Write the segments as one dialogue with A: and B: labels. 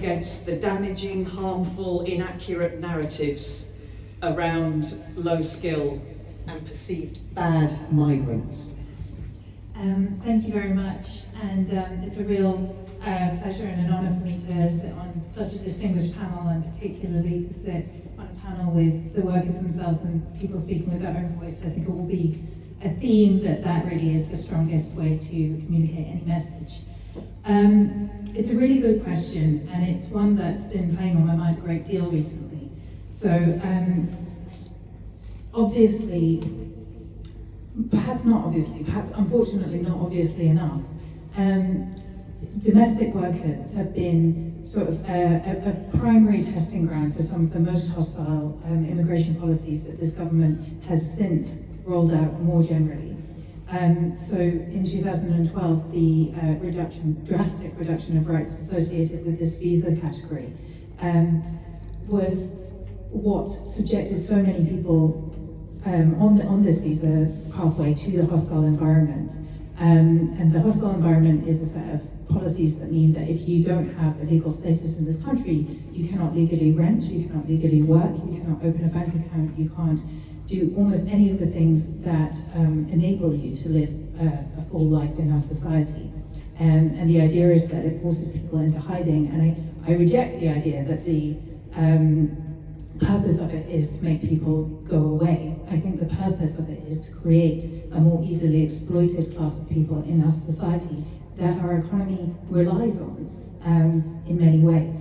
A: against the damaging, harmful, inaccurate narratives around low skill and perceived bad migrants?
B: Thank you very much, and it's a real pleasure and an honour for me to sit on such a distinguished panel, and particularly to sit on a panel with the workers themselves and people speaking with their own voice. I think it will be a theme that really is the strongest way to communicate any message. It's a really good question, and it's one that's been playing on my mind a great deal recently. So obviously, perhaps unfortunately not obviously enough, domestic workers have been sort of a primary testing ground for some of the most hostile immigration policies that this government has since rolled out more generally. So in 2012, the drastic reduction of rights associated with this visa category was what subjected so many people on this visa pathway to the hostile environment. And the hostile environment is a set of policies that mean that if you don't have a legal status in this country, you cannot legally rent, you cannot legally work, you cannot open a bank account, you can't do almost any of the things that enable you to live a full life in our society. And the idea is that it forces people into hiding, and I reject the idea that the purpose of it is to make people go away. I think the purpose of it is to create a more easily exploited class of people in our society that our economy relies on in many ways.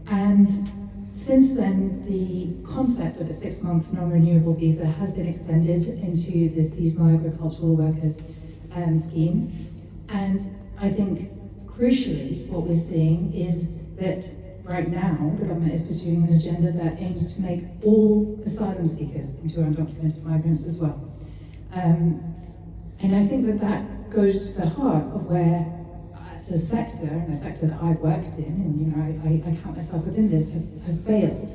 B: And since then, the concept of a 6-month non-renewable visa has been extended into the seasonal agricultural workers scheme. And I think crucially what we're seeing is that right now the government is pursuing an agenda that aims to make all asylum seekers into undocumented migrants as well. And I think that goes to the heart of where, as a sector, and a sector that I've worked in, and I count myself within this, have failed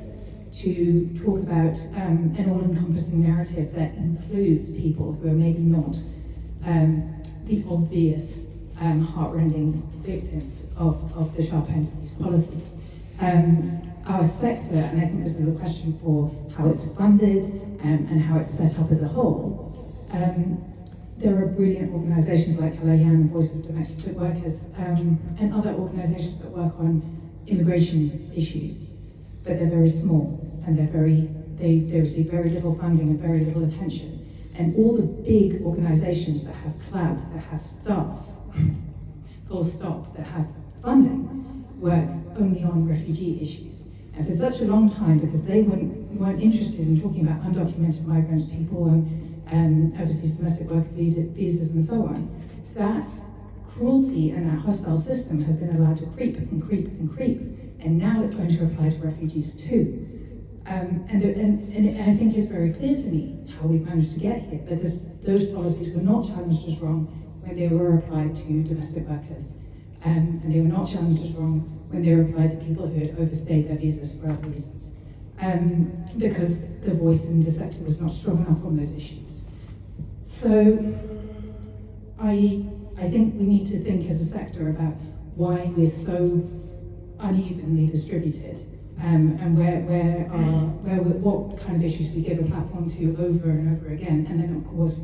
B: to talk about an all-encompassing narrative that includes people who are maybe not the obvious heart-rending victims of the sharp end of these policies. Our sector, and I think this is a question for how it's funded and how it's set up as a whole, there are brilliant organisations like Kalayan, Voice of Domestic Workers, and other organisations that work on immigration issues, but they're very small, and they receive very little funding and very little attention. And all the big organisations that have clout, that have staff, full stop, that have funding, work only on refugee issues. And for such a long time, because they weren't interested in talking about undocumented migrants, people on overseas domestic worker visas and so on, that cruelty and that hostile system has been allowed to creep and creep and creep. And now it's going to apply to refugees too. And I think it's very clear to me how we've managed to get here, because those policies were not challenged as wrong when they were applied to domestic workers. And they were not challenged as wrong when they were applied to people who had overstayed their visas for other reasons. Because the voice in the sector was not strong enough on those issues. So I think we need to think as a sector about why we're so unevenly distributed, and what kind of issues we give a platform to over and over again. And then of course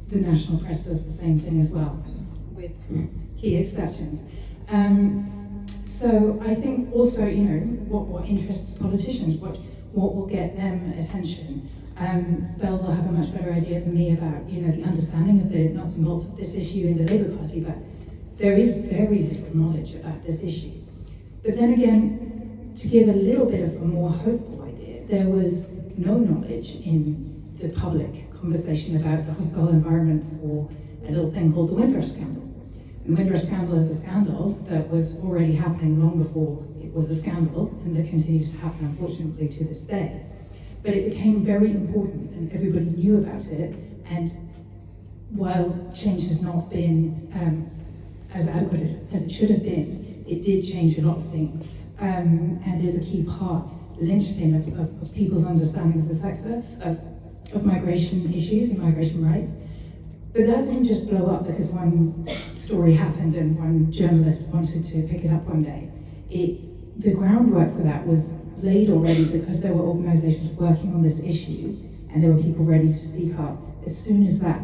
B: the national press does the same thing as well, with key exceptions. So I think also, what interests politicians, what will get them attention. Belle will have a much better idea than me about, the understanding of the nuts and bolts of this issue in the Labour Party, but there is very little knowledge about this issue. But then again, to give a little bit of a more hopeful idea, there was no knowledge in the public conversation about the hostile environment for a little thing called the Windrush scandal. The Windrush scandal is a scandal that was already happening long before it was a scandal, and that continues to happen, unfortunately, to this day. But it became very important, and everybody knew about it, and while change has not been as adequate as it should have been, it did change a lot of things, and is a key part, the linchpin of people's understanding of the sector, of migration issues and migration rights. But that didn't just blow up because one story happened and one journalist wanted to pick it up one day. It the groundwork for that was laid already because there were organisations working on this issue and there were people ready to speak up. As soon as that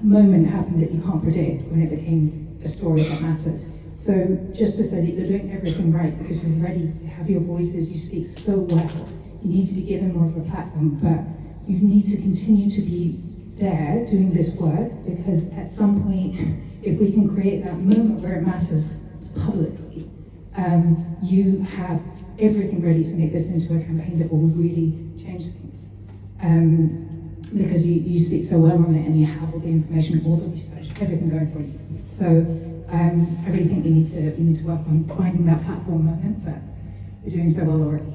B: moment happened that you can't predict, when it became a story that mattered. So just to say that you're doing everything right because you're ready, you have your voices, you speak so well, you need to be given more of a platform, but you need to continue to be there doing this work, because at some point, if we can create that moment where it matters publicly, you have everything ready to make this into a campaign that will really change things. Because you speak so well on it and you have all the information, all the research, everything going for you. So I really think we need to work on finding that platform moment, but we're doing so well already.